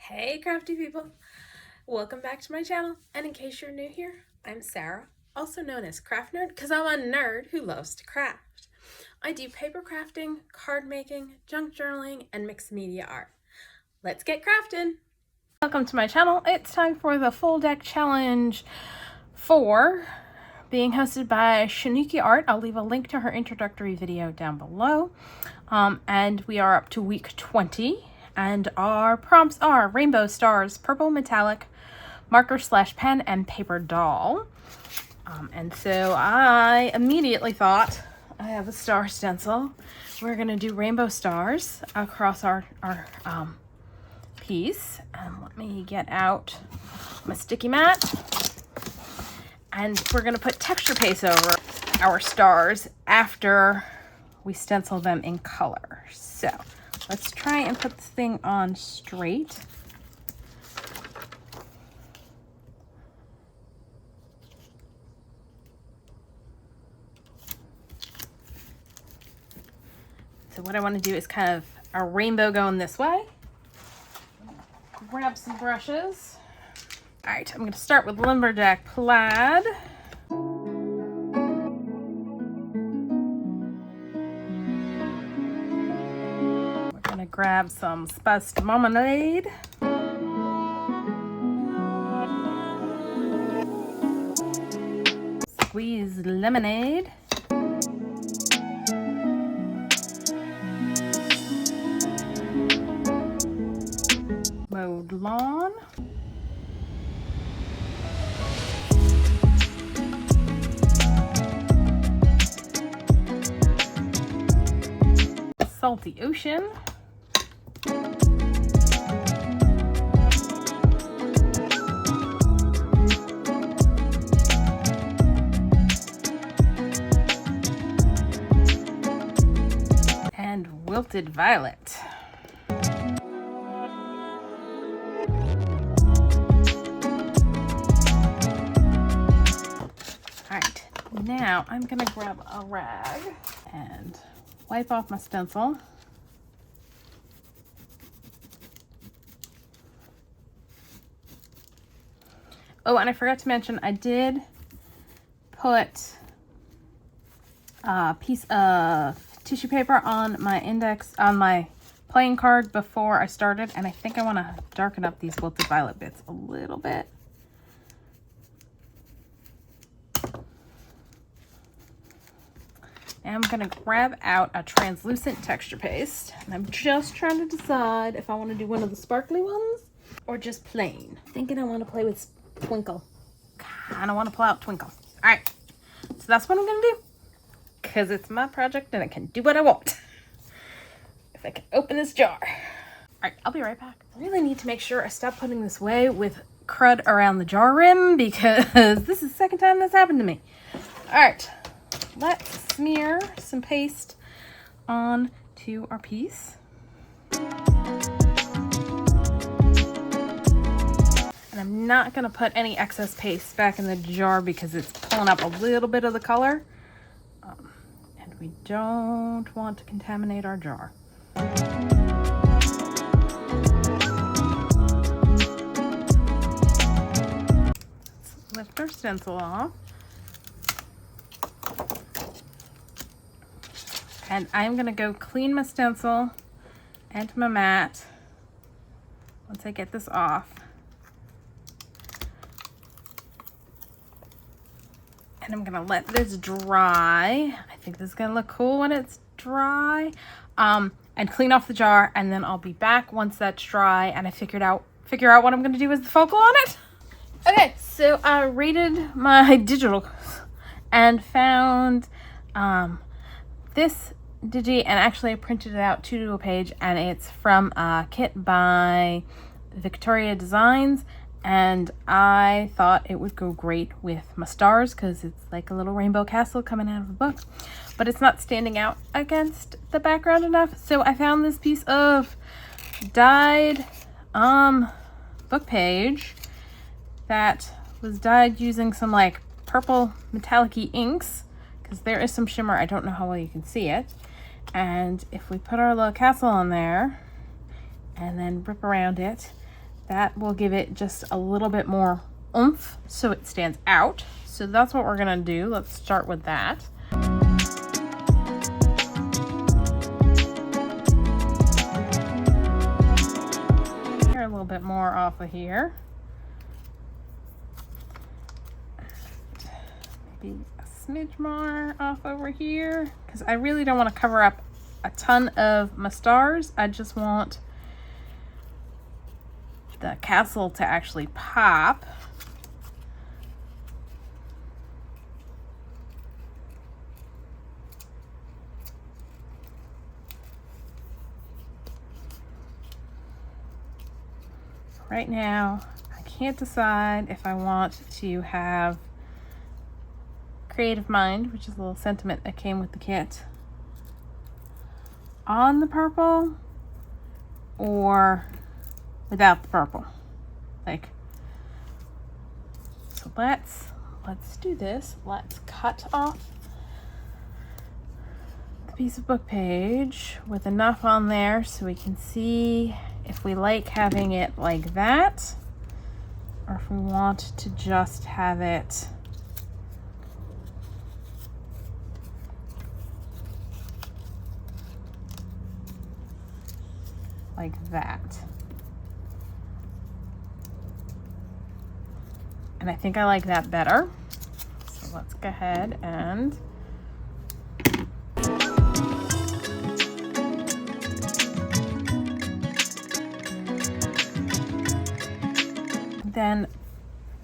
Hey crafty people, welcome back to my channel, and in case you're new here, I'm Sarah, also known as Craft Nerd because I'm a nerd who loves to craft. I do paper crafting, card making, junk journaling, and mixed media art. Let's get crafting! Welcome to my channel. It's time for the full deck challenge 4, being hosted by Shaniki Art. I'll leave a link to her introductory video down below. And we are up to week 20. And our prompts are rainbow stars, purple metallic, marker/pen, and paper doll. And so I immediately thought, I have a star stencil. We're gonna do rainbow stars across our piece. And let me get out my sticky mat. And we're gonna put texture paste over our stars after we stencil them in color. So let's try and put this thing on straight. So what I want to do is kind of a rainbow going this way. Grab some brushes. All right, I'm going to start with Lumberjack Plaid. Grab some spiced marmalade. Squeeze lemonade. Mowed Lawn. Salty Ocean. Wilted Violet. Alright, now I'm gonna grab a rag and wipe off my stencil. Oh, and I forgot to mention, I did put a piece of tissue paper on my index, on my playing card before I started, and I think I want to darken up these Wilted Violet bits a little bit. And I'm going to grab out a translucent texture paste, and I'm just trying to decide if I want to do one of the sparkly ones or just plain. Thinking I want to play with Twinkle. Kind of want to pull out Twinkle. All right, so that's what I'm going to do. Because it's my project and I can do what I want. If I can open this jar. All right, I'll be right back. I really need to make sure I stop putting this away with crud around the jar rim because this is the second time that's happened to me. All right, let's smear some paste onto our piece. And I'm not gonna put any excess paste back in the jar because it's pulling up a little bit of the color. We don't want to contaminate our jar. Let's lift our stencil off. And I'm going to go clean my stencil and my mat once I get this off. And I'm gonna let this dry. I think this is gonna look cool when it's dry. And clean off the jar, and then I'll be back once that's dry and I figure out what I'm gonna do as the focal on it. Okay, so I rated my digital and found this Digi, and actually I printed it out to do a page, and it's from a kit by Vectoria Designs. And I thought it would go great with my stars because it's like a little rainbow castle coming out of a book. But it's not standing out against the background enough. So I found this piece of dyed book page that was dyed using some like purple metallic-y inks. Because there is some shimmer. I don't know how well you can see it. And if we put our little castle on there and then rip around it, That will give it just a little bit more oomph so it stands out. So that's what we're gonna do. Let's start with that. Here a little bit more off of here. Maybe a smidge more off over here, because I really don't want to cover up a ton of my stars. I just want the castle to actually pop. Right now, I can't decide if I want to have Creative Mind, which is a little sentiment that came with the kit, on the purple or without the purple. Like, so let's do this. Let's cut off the piece of book page with enough on there so we can see if we like having it like that, or if we want to just have it like that. And I think I like that better. So let's go ahead and then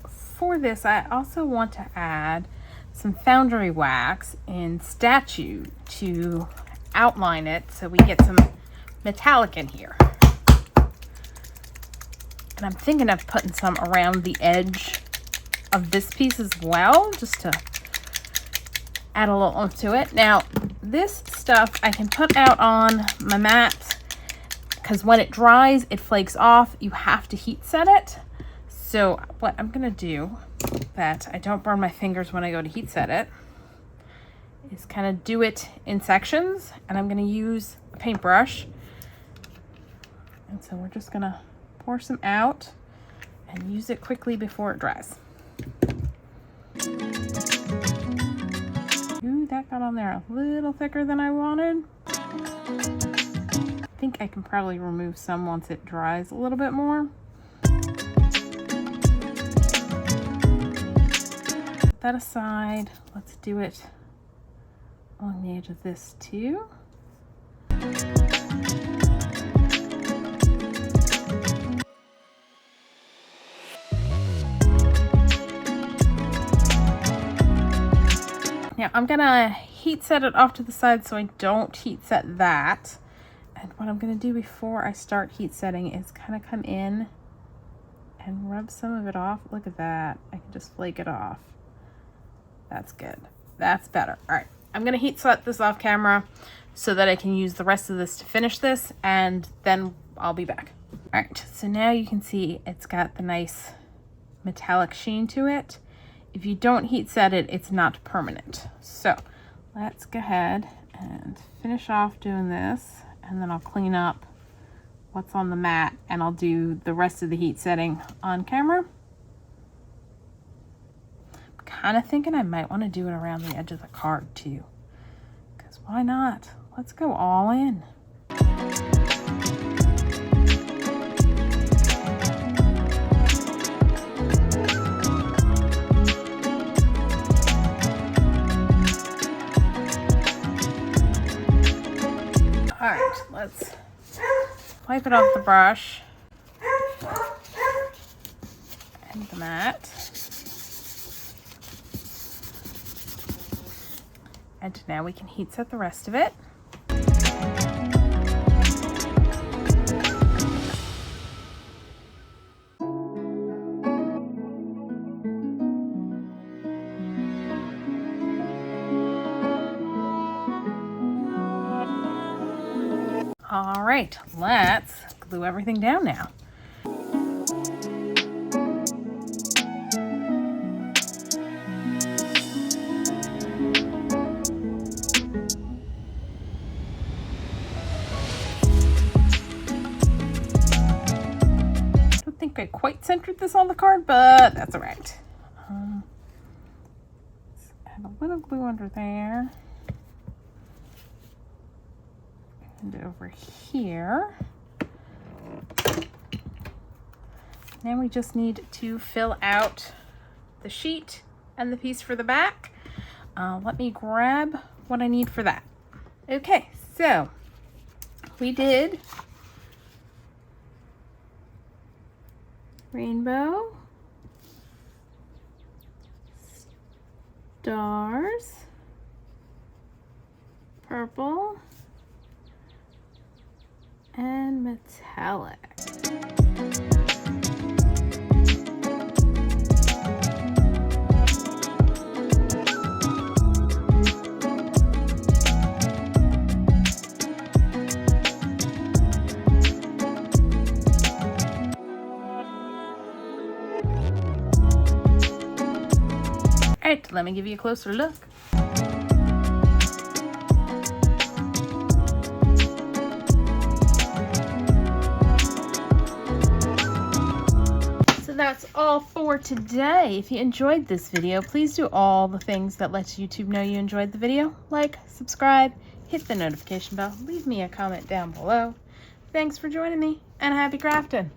for this, I also want to add some Foundry wax in Statue to outline it so we get some metallic in here. And I'm thinking of putting some around the edge of this piece as well, just to add a little oomph to it. Now, this stuff I can put out on my mat because when it dries, it flakes off. You have to heat set it. So what I'm gonna do, that I don't burn my fingers when I go to heat set it, is kind of do it in sections, and I'm gonna use a paintbrush. And so we're just gonna pour some out and use it quickly before it dries. Ooh, that got on there a little thicker than I wanted. I think I can probably remove some once it dries a little bit more. Put that aside. Let's do it along the edge of this too. Now I'm gonna heat set it off to the side so I don't heat set that. And what I'm gonna do before I start heat setting is kind of come in and rub some of it off. Look at that. I can just flake it off. That's good. That's better. All right, I'm gonna heat set this off camera so that I can use the rest of this to finish this, and then I'll be back. All right, so now you can see it's got the nice metallic sheen to it. If you don't heat set it, it's not permanent. So let's go ahead and finish off doing this, and then I'll clean up what's on the mat and I'll do the rest of the heat setting on camera. I'm kind of thinking I might want to do it around the edge of the card too, because why not? Let's go all in. All right, let's wipe it off the brush and the mat. And now we can heat set the rest of it. All right, let's glue everything down now. think I quite centered this on the card, but that's all right. Let's add a little glue under there. And over here. Then we just need to fill out the sheet and the piece for the back. Let me grab what I need for that. Okay, so we did rainbow, stars, purple, and metallic. All right, let me give you a closer look. So that's all for today. If you enjoyed this video, please do all the things that lets YouTube know you enjoyed the video. Like, subscribe, hit the notification bell, leave me a comment down below. Thanks for joining me, and happy crafting!